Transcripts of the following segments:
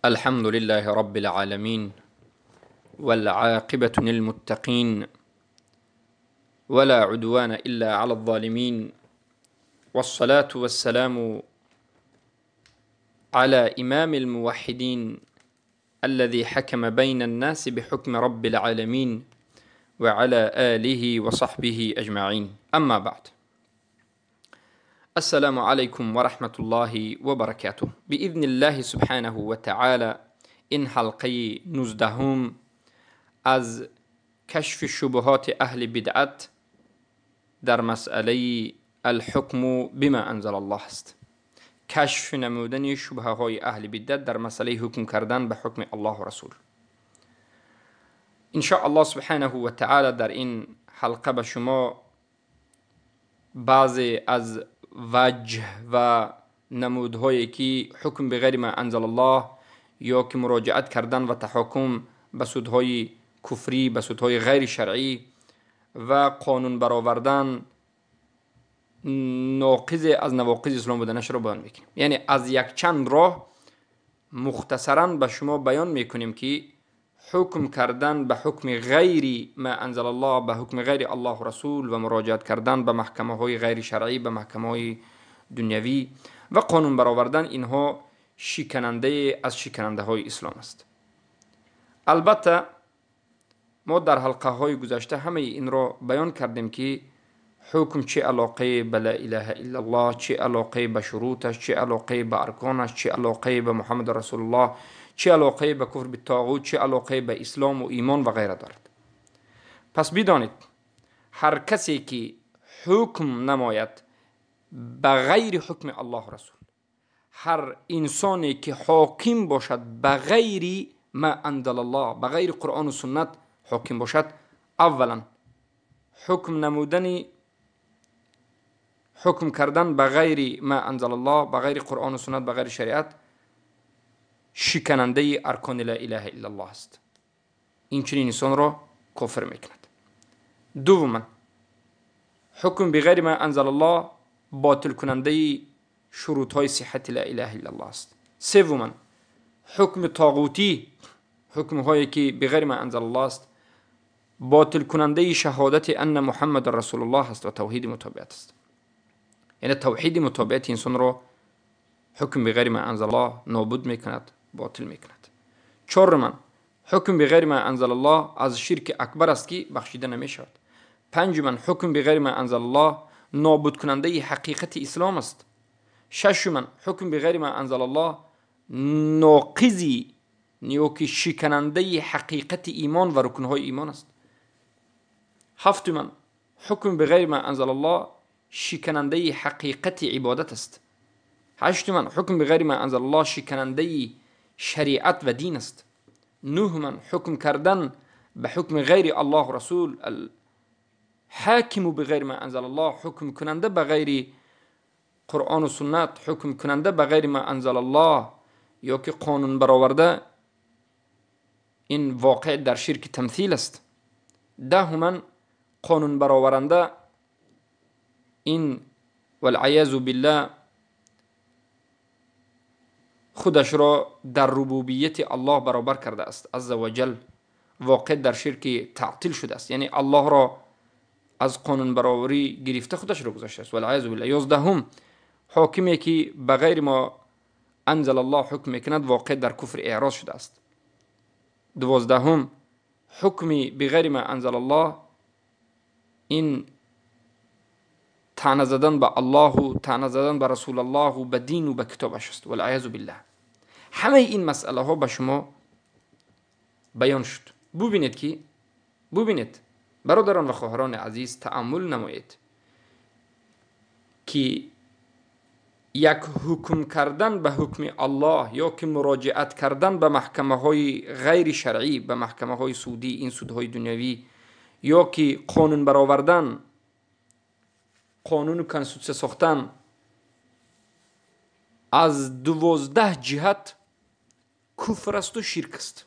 الحمد لله رب العالمين والعاقبة للمتقين ولا عدوان إلا على الظالمين والصلاة والسلام على إمام الموحدين الذي حكم بين الناس بحكم رب العالمين وعلى آله وصحبه أجمعين. أما بعد، السلام عليكم ورحمة الله وبركاته. بإذن الله سبحانه وتعالى این حلقه 19 از کشف شبهات اهل بدعت در مسئله الحکم بما انزل الله است. کشف نمودن شبهه های اهل بدعت در مسئله حکم کردن به حکم الله و رسول. ان شاء الله سبحانه و تعالی در این حلقه به شما بعضی از وجه و نمودهایی که حکم به غیر ما انزل الله یا که مراجعت کردن و تحکم به سودهای کفری، به سودهای غیر شرعی و قانون برآوردن ناقض از نواقض اسلام بودنش رو بیان میکنیم. یعنی از یک چند راه مختصرا به شما بیان میکنیم که حکم کردن به حکم غیر ما انزل الله، به حکم غیر الله و رسول و مراجعت کردن به محکمه های غیر شرعی، به محکمه های دنیوی و قانون برآوردن، اینها شکننده از شکننده های اسلام است. البته ما در حلقه های گذشته همه این را بیان کردیم که حکم چه علاقه به لا اله الا الله، چه علاقه به شروطش، چه علاقه به ارکانش، چه علاقه به محمد رسول الله، چه علاقه به کفر بالطاغوت، چه علاقه به اسلام و ایمان و غیره دارد. پس بدانید هر کسی که حکم نماید به غیر حکم الله و رسول، هر انسانی که حاکم باشد به غیر ما انزل الله، به غیر قرآن و سنت حاکم باشد، اولا حکم نمودن، حکم کردن به غیر ما انزل الله، به غیر قرآن و سنت، به غیر شریعت، شکننده ارکان لا اله الا الله است. این چنین انسان را کافر میکند. دوما حکم به غیر ما انزل الله باطل کننده شروط های صحت لا اله الا الله است. سوما حکم طاغوتی، حکم هایی که به غیر ما انزل الله است، باطل کننده شهادت ان محمد رسول الله است و توحید متابعت است. یعنی توحید متابعت انسان را حکم به غیر ما انزل الله نابود میکند، باطل میکند. چهارما حکم به غیر ما انزل الله از شرک اکبر است که بخشیده نمیشود. پنجما حکم به غیر ما انزل الله نابود کننده حقیقت اسلام است. ششما حکم به غیر ما انزل الله ناقضی نیوکی شکننده حقیقت ایمان و رکنهای ایمان است. هفتما حکم به غیر ما انزل الله شکننده حقیقت عبادت است. هشتما حکم به غیر ما انزل الله شکننده شریعت و دین است. نهما حکم کردن به حکم غیر الله و رسول، الحاکم به غیر ما انزل الله، حکم کننده به غیر قرآن و سنت، حکم کننده به غیر ما انزل الله یا که قانون برآورده، این واقع در شرک تمثیل است. دهما قانون برآورنده، این والعیاذ بالله خودش را در ربوبیت الله برابر کرده است عز و جل، واقع در شرک تعطیل شده است. یعنی الله را از قانون برآوری گرفته خودش را گذاشته است. والعیاذ بالله. یازدهم حاکمی که به غیر ما انزل الله حکم میکند، واقع در کفر اعراض شده است. دوازدهم حکمی به غیر ما انزل الله، این طعنه زدن به الله و طعنه زدن به رسول الله و به دین و به کتابش است. والعیاذ بالله. همه این مسئله ها به شما بیان شد. ببینید برادران و خواهران عزیز، تأمل نمایید که یک حکم کردن به حکم الله یا که مراجعت کردن به محکمه های غیر شرعی، به محکمه های سودی، این سودهای دنیوی، یا که قانون برآوردن، قانون کنستیتوسیون ساختن، از 12 جهت کفر است و شرک است.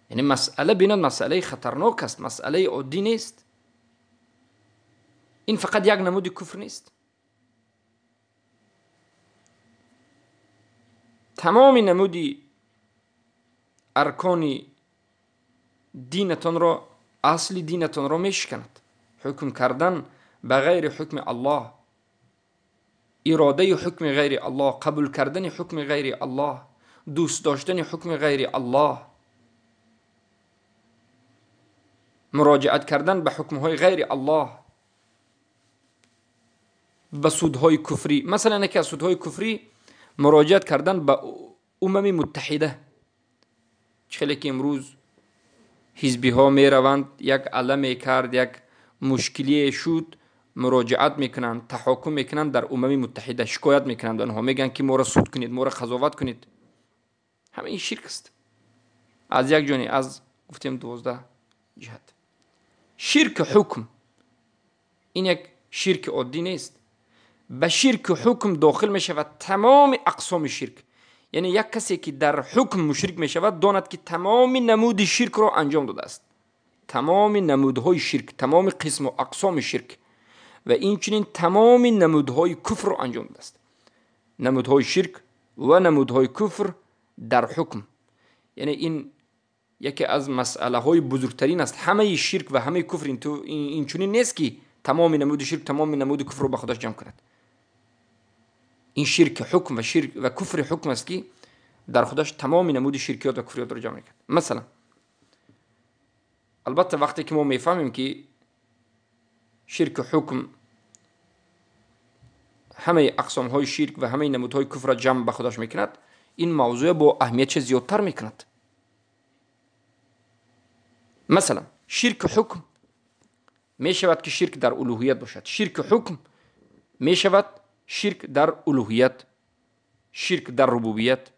یعنی مسئله بینید مسئله خطرناک است، مسئله عادی نیست. این فقط یک نمود کفر نیست. تمام نمودی ارکان دینتان را، اصل دینتان را میشکند. حکم کردن به غیر حکم الله، اراده حکم غیر الله، قبول کردن حکم غیر الله، دوست داشتن حکم غیر الله، مراجعت کردن به حکمهای غیر الله، به سودهای کفری. مثلا یکی از سودهای کفری مراجعت کردن به امم متحده. خیلی که امروز حزبی ها می روند، یک علم کرد، یک مشکلی شد، مراجعت میکنند، تحاکم میکنند در امم متحده، شکایت میکنند آنها، میگن که ما را سود کنید، ما را قضاوت کنید. همه این شرک است. از یک جانی، از گفتیم 12 جهت. شرک حکم این یک شرک عادی نیست. به شرک حکم داخل می شود تمام اقسام شرک. یعنی یک کسی که در حکم مشرک می شود داند که تمام نمود شرک را انجام داده است. تمام نمودهای شرک، تمام قسم و اقسام شرک و اینچنین تمام نمودهای کفر را انجام داده است. نمودهای شرک و نمودهای کفر در حکم، یعنی این یکی از مسئله های بزرگترین است. همه شرک و همه کفر اینچنین نیست که تمام نمود شرک تمام نمود کفر رو به خودش جمع کند. این شرک حکم و شرک و کفر حکم است که در خودش تمام نمود شرکیات و کفریات رو جمع می‌کند. مثلا البته وقتی که ما میفهمیم که شرک حکم همه اقسام های شرک و همه نمودهای کفر را جمع به خودش میکند، این موضوع با اهمیت زیادتر میکند. مثلا شرک حکم می شود که شرک در الوهیت باشد. شرک حکم می شود شرک در الوهیت، شرک در ربوبیت،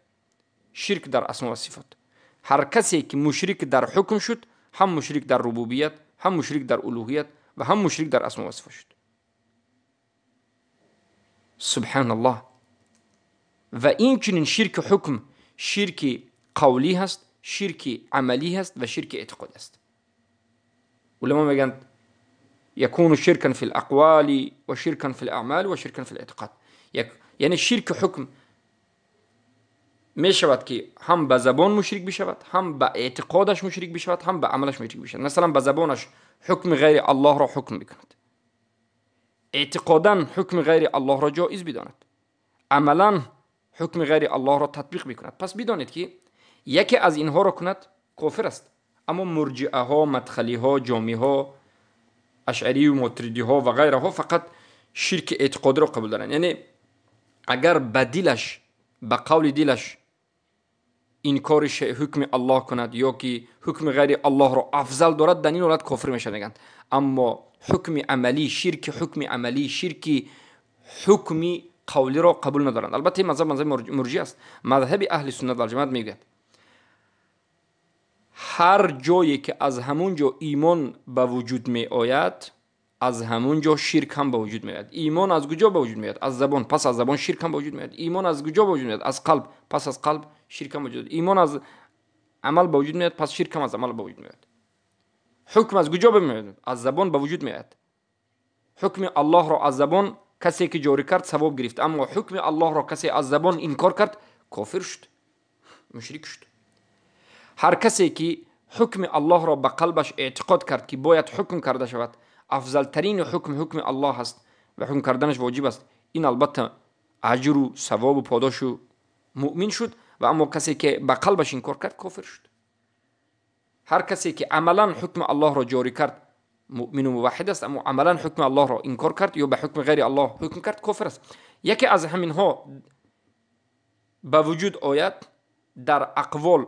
شرک در اسماء و صفات. هر کسی که مشرک در حکم شد، هم مشرک در ربوبیت، هم مشرک در الوهیت و هم مشرک در اسماء و صفات شد. سبحان الله. و این چنین شرک حکم شرک قولی هست، شرک عملی هست و شرک اعتقادی است. علما میگن یکون شرکا فی الاقوال و شرکا فی الاعمال و شرکا فی الاعتقاد. یعنی شرک حکم می شود که هم به زبان مشرک بشود، هم به اعتقادش مشرک بشود، هم به عملش مشرک بشود. مثلا به زبانش حکم غیر الله را حکم بکند، اعتقادا حکم غیر الله را جایز بداند، عملا حکم غیر الله را تطبیق بکند. پس بدانید که یکی از اینها را کند کافر است. اما مرجئه ها، مدخلی ها، جامی ها، اشعری و ماتریدی ها و غیره ها فقط شرک اعتقادی را قبول دارند. یعنی اگر به دلش، به قول دلش انکار حکم الله کند یا که حکم غیر الله را افضل دارد، در این حالت کافر میشه میگند. اما حکم عملی، شرک حکم عملی، شرک حکمی قولی را قبول ندارند. البته مذهب مرجئه است. مذهب اهل سنت و الجماعت میگه هر جایی که از همون جا ایمان به وجود می آید، از همون جا شرک هم به وجود می آید. ایمان از کجا به وجود می آید؟ از زبان، پس از زبان شرک هم به وجود می آید. ایمان از کجا به وجود می آید؟ از قلب، پس از قلب شرک هم به وجود. ایمان از عمل به وجود می آید، پس شرک هم از عمل به وجود می آید. حکم از کجا به می آید؟ از زبان به وجود می آید. حکم الله را از زبان کسی که جاری کرد ثواب گرفت، اما حکم الله را کسی از زبان انکار کرد کافر شد، مشرک شد. هر کسی که حکم الله را به قلبش اعتقاد کرد که باید حکم کرده شود، افضل ترین حکم الله است و حکم کردنش واجب است، این البته اجر و ثواب و پاداش و مؤمن شد. و اما کسی که به قلبش انکار کرد کافر شد. هر کسی که عملا حکم الله را جاری کرد مؤمن و موحد است، اما عملا حکم الله را انکار کرد یا به حکم غیر الله حکم کرد کافر است. یکی از همین ها به وجود آید در اقوال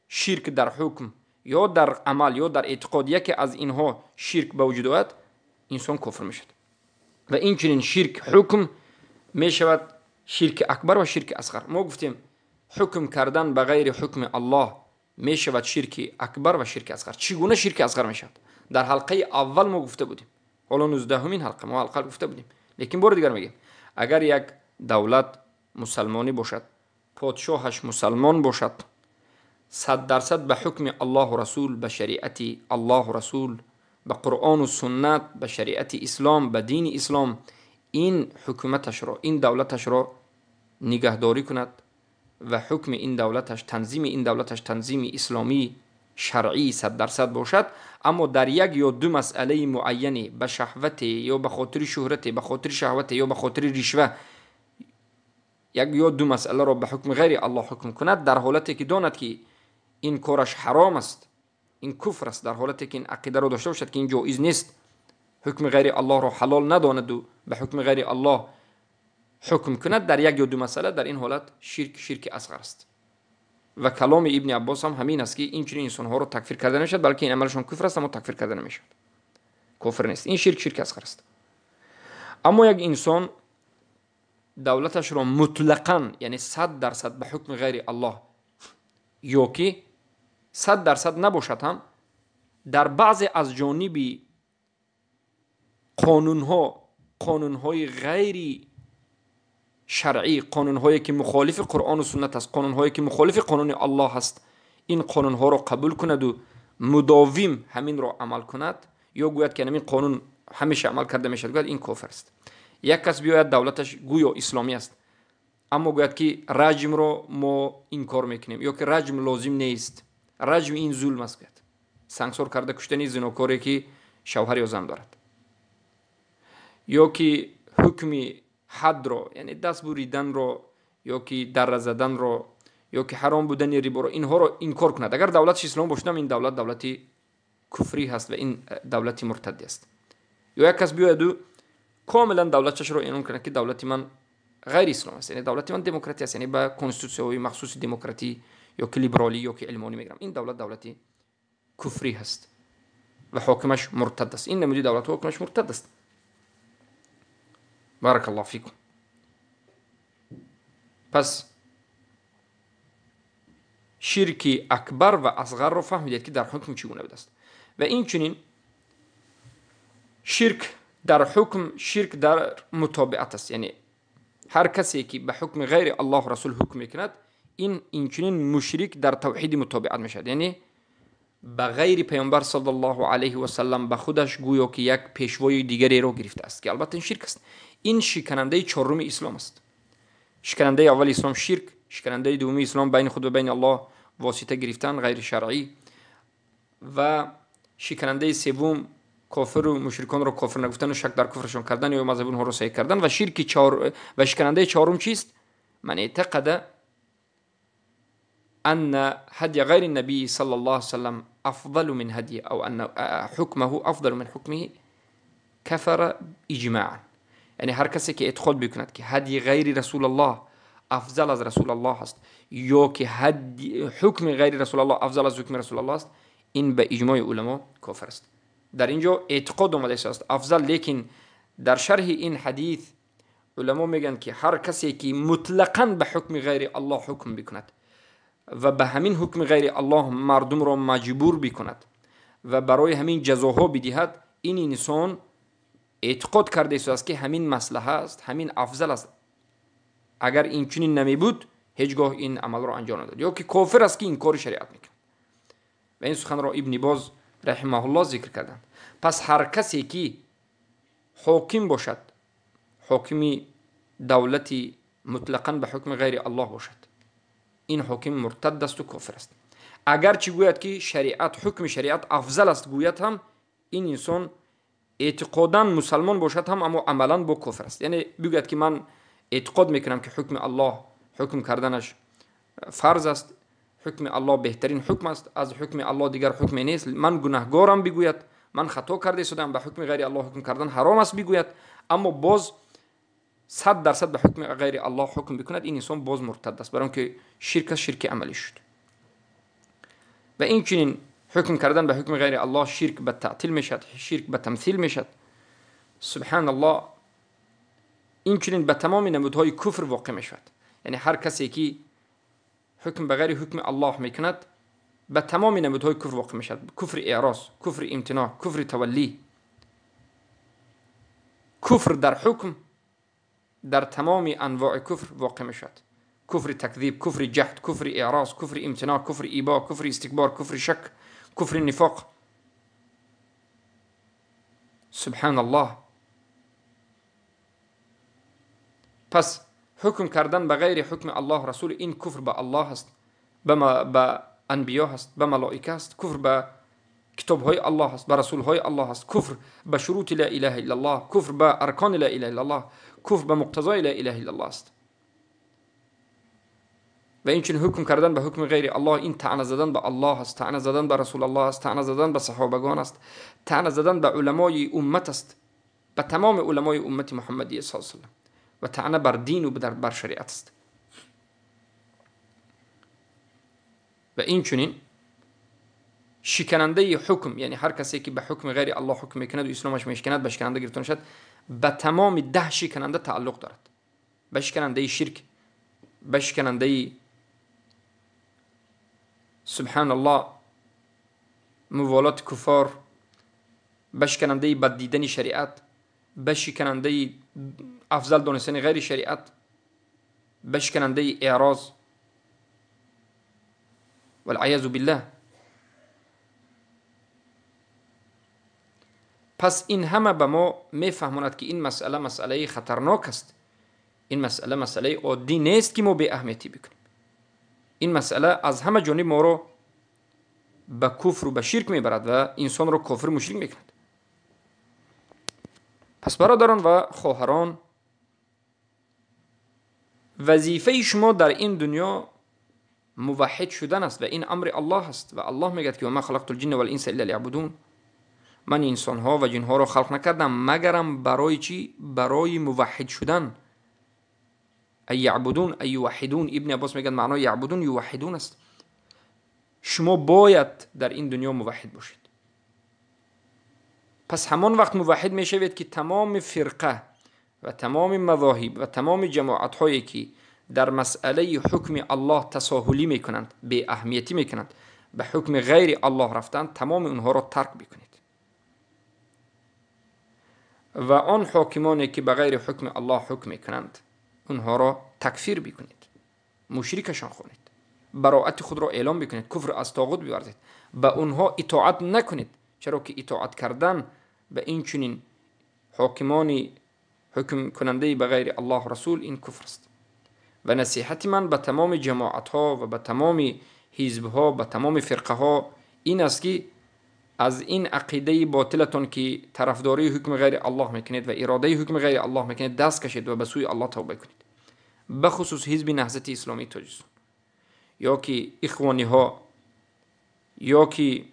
شرک در حکم یا در عمل یا در اعتقاد، یکی از اینها شرک به وجود آید، انسان کافر میشد. و این چنین شرک حکم می شود شرک اکبر و شرک اصغر. ما گفتیم حکم کردن به غیر حکم الله می شود شرک اکبر و شرک اصغر. چگونه شرک اصغر می شود؟ در حلقه اول ما گفته بودیم، حالا 19مین حلقه ما حلقه گفته بودیم، لیکن بار دیگر میگیم اگر یک دولت مسلمانی باشد، پادشاهش مسلمان باشد، 100% به حکم الله و رسول، به شریعت الله و رسول، به قرآن و سنت، به شریعت اسلام، به دین اسلام، این حکومتش را، این دولتش را نگهداری کند، و حکم این دولتش، تنظیم این دولتش تنظیم اسلامی شرعی 100% باشد، اما در یک یا دو مسئله معینی به شهوت یا به خاطر شهرت، به خاطر شهوت یا به خاطر رشوه، یک یا دو مسئله را به حکم غیر الله حکم کند، در حالتی که داند که این کارش حرام است، این کفر است، در حالتی که این عقیده را داشته باشد که این جایز نیست، حکم غیر الله را حلال نداند و به حکم غیر الله حکم کند، در یک یا دو مسئله، در این حالت شرک اصغر است. و کلام ابن عباس هم همین است که این چنین انسان‌ها رو تکفیر کرده نشد، بلکه این عملشون کفر است اما تکفیر کرده نمیشد. کفر نیست، این شرک اصغر است. اما یک انسان دولتش را مطلقاً، یعنی 100% به حکم غیر الله، یا که 100% نباشد، هم در بعضی از جانب قانونهای غیر شرعی، قانونهایی که مخالف قرآن و سنت است، قانونهایی که مخالف قانون الله است، این قانونها را قبول کند و مداوم همین را عمل کند، یا گوید که همین قانون همیشه عمل کرده میشد، گوید این کفر است. یک کس بیاید دولتش گویا اسلامی است اما گوید که رجم را ما این کار میکنیم، یا که رجم لازم نیست، رجم این ظلم است، گوید سنگسار کرده کشتنی زناکاری که شوهر یا زن دارد، یا که حکم حد را، یعنی دست بریدن را، یا که در زدن را، یا که حرام بودن ریبا را، اینها را انکار کند. اگر دولتش اسلام باشد، این دولت دولتی کفری هست و این دولتی مرتدی است. یا یک کس بیاید و کاملا دولتش را اعلام کنه که دولت من غیر اسلام است، یعنی دولت من دموکراتی است، یعنی با کنستیتوسیون مخصوص دموکراتی یا که لیبرالی یا که علمانی میگم، این دولت دولتی کفری هست و حاکمش مرتد است. این نمودی دولت حاکمش مرتد است. بارک الله فیکم. پس شرک اکبر و اصغر رو فهمیدید که در حکم چگونه بوده است. و این چنین شرک در حکم، شرک در متابعت است، یعنی هر کسی که به حکم غیر الله رسول حکم میکند، این چنین مشرک در توحید متابعت میشد، یعنی به غیر پیامبر صلی الله علیه و سلم به خودش گویا که یک پیشوای دیگری رو گرفته است، که البته این شرک است. این شکننده چهارم اسلام است. شکننده اول اسلام شرک، شکننده دوم اسلام بین خود و بین الله واسطه گرفتن غیر شرعی، و شکننده سوم کافر و مشرکان رو کافر نگفتن و شک در کفرشون کردن یا مذهب اونها رو صحیح کردن. و و شکننده چهارم چیست؟ من اعتقد ان هدی غیر النبی صلی الله علیه وسلم افضل من هدی، او ان حکمه افضل من حکمه، کفر اجماعا. یعنی هر کسی که اعتقاد بکند که هدی غیر رسول الله افضل از رسول الله است، یا که حکم غیر رسول الله افضل از حکم رسول الله است، این به اجماع علما کافر است. در اینجا اعتقاد اومده است افضل، لیکن در شرح این حدیث علما میگن که هر کسی که مطلقاً به حکم غیر الله حکم بکند و به همین حکم غیر الله مردم را مجبور بکند و برای همین جزاها بدهد، این انسان اعتقاد کرده است که همین مصلحه است، همین افضل است. اگر این چنین نمی بود هیچگاه این عمل را انجام نداد، یا که کافر است که این کار شریعت میکنه. و این سخن را ابن باز رحمه الله ذکر کردند. پس هر کسی که حاکم باشد، حاکمی دولتی مطلقاً به حکم غیر الله باشد، این حاکم مرتد است و کافر است. اگر چی گوید که شریعت، حکم شریعت افضل است گوید هم، این انسان اعتقاداً مسلمان باشد هم اما عملاً با کفر است. یعنی بگوید که من اعتقاد میکنم که حکم الله، حکم کردنش فرض است، حکم الله بهترین حکم است، از حکم الله دیگر حکم نیست، من گناهگارم بگوید، من خطا کرده شدم، به حکم غیر الله حکم کردن حرام است بگوید، اما باز 100% به حکم غیر الله حکم بکند، این انسان باز مرتد است، برای اینکه شرک عملی شد. و این چنین حکم کردن به حکم غیر الله شرک به تعطیل میشد، شرک به تمثیل میشد. سبحان الله. این چنین به تمام نمودهای کفر واقع میشد. یعنی هر کسی که حکم به غیر حکم الله میکند به تمام نمودهای کفر واقع میشد. کفر اعراض، کفر امتناع، کفر تولی، کفر در حکم، در تمام انواع کفر واقع میشد. کفر تکذیب، کفر جهد، کفر اعراض، کفر امتناع، کفر ایبا، کفر استکبار، کفر شک، کفر نفاق. سبحان الله. پس حکم کردن به غیر حکم الله رسول این کفر به الله هست، به انبیا هست، به ملائکه هست، کفر به کتاب های الله هست، به رسول های الله هست، کفر به شروط لا اله الا الله، کفر به ارکان لا اله الا الله، کفر به مقتضای لا اله الا الله است. و این چون حکم کردن به حکم غیر الله این طعنه زدن به الله است، طعنه زدن به رسول الله است، طعنه زدن به صحابگان است، طعنه زدن به علمای امت است، به تمام علمای امت محمدی صلی الله علیه و سلم، و طعنه بر دین و بر شریعت است. و این چنین شکننده حکم، یعنی هر کسی که به حکم غیر الله حکم میکند و اسلامش میشکند به شکننده گرفتن شد، به تمام 10 شکننده تعلق دارد. به شکننده شرک، به شکننده سبحان الله موالات کفار، به شکننده بد دیدن شریعت، به شکننده افضل دانستن غیر شریعت، به شکننده اعراض والعیاذ بالله. پس این همه به ما میفهماند که این مسئله مسئله خطرناک است. این مسئله مسئله عادی نیست که ما به اهمیتی بکنیم. این مسئله از همه جانب ما رو به کفر و به شرک میبرد و انسان رو کافر مشرک میکند. پس برادران و خواهران، وظیفه شما در این دنیا موحد شدن است و این امر الله است و الله میگه که ما خلقت الجن والانس الا ليعبدون، من انسان ها و جن ها رو خلق نکردم مگرم برای چی؟ برای موحد شدن. ای یعبدون ای یوحدون. ابن عباس میگه معنای یعبدون یوحدون است. شما باید در این دنیا موحد باشید. پس همان وقت موحد میشوید که تمام فرقه و تمام مذاهب و تمام جماعت هایی که در مسئله حکم الله تساهلی میکنند، به اهمیتی میکنند، به حکم غیر الله رفتن، تمام اونها را ترک بکنید. و آن حاکمانی که به غیر حکم الله حکم میکنند اونها را تکفیر بکنید، مشرکشان خوانید، براءت خود را اعلام بکنید، کفر از طاغوت بیورزید، به اونها اطاعت نکنید، چرا که اطاعت کردن به این چنین حاکمانی حکم کننده به غیر الله رسول این کفر است. و نصیحت من به تمام جماعت ها و به تمام حزب ها، به تمام فرقه ها این است که از این عقیده باطلتون که طرفداری حکم غیر الله میکنید و اراده حکم غیر الله میکنید دست کشید و به سوی الله توبه کنید. بخصوص حزب نهضت اسلامی تاجیکستان، یا که اخوانی ها، یا که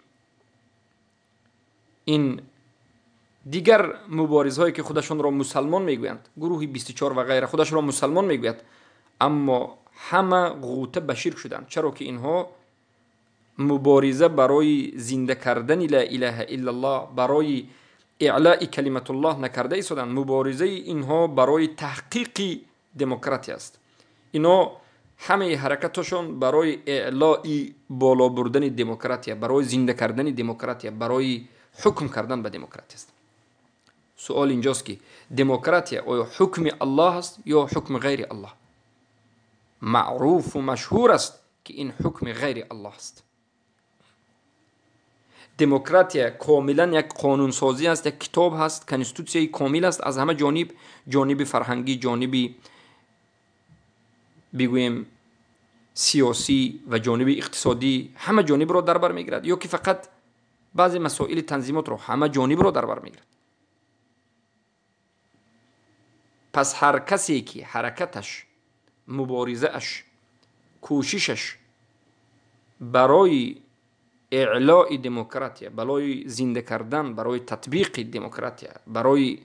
این دیگر مبارزهایی که خودشون را مسلمان میگویند، گروه 24 و غیره خودش را مسلمان میگوید، اما همه غوطه به شرک شدند، چرا که اینها مبارزه برای زنده کردن لا اله الا الله، برای اعلاء کلمت الله نکرده ایستادند. مبارزه اینها برای تحقیق دموکراسی است. اینا همه حرکتشون برای اعلاء بالا بردن دموکراسی، برای زنده کردن دموکراسی، برای حکم کردن به دموکراسی است. سوال اینجاست که دموکراسی آیا حکم الله است یا حکم غیر الله؟ معروف و مشهور است که این حکم غیر الله است. دموکراسی کاملا یک قانون سازی است، یک کتاب هست، کنستیتوسیون کامل است، از همه جانب، جانب فرهنگی، جانب بگویم سیاسی و جانب اقتصادی، همه جانب را در بر میگیرد، یا که فقط بعضی مسائل تنظیمات را، همه جانب را در بر میگیرد. پس هر کسی که حرکتش، مبارزه اش، کوششش برای اعلاء دموکراسی، برای زنده کردن، برای تطبیق دموکراسی، برای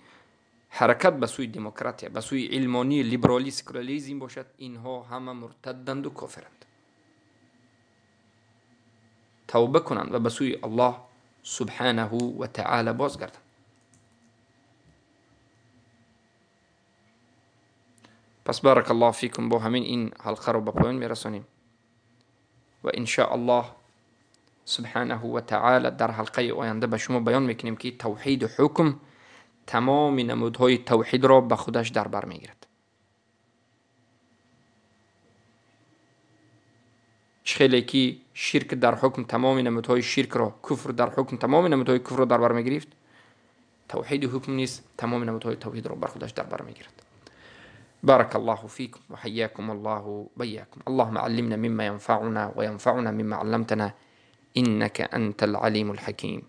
حرکت به سوی دموکراسی، به سوی علمانی، لیبرالی، سکولاریسم باشد، اینها همه مرتدند و کافرند. توبه کنند و به سوی الله سبحانه و تعالی بازگردند. پس بارک الله فیکم. با همین این حلقه رو به پایان میرسانیم و ان شاء الله سبحانه و تعالی در حلقه آینده به شما بیان میکنیم که توحید حکم تمام نمودهای توحید را به خودش در بر میگیرد. خیلی که شرک در حکم تمام نمودهای شرک را، کفر در حکم تمام نمودهای کفر را در بر میگیرد، توحید حکم نیست تمام نمودهای توحید را بر خودش در بر میگیرد. بارك الله فيكم وحياكم الله بياكم. اللهم علمنا مما ينفعنا وينفعنا مما علمتنا، إنك أنت العليم الحكيم.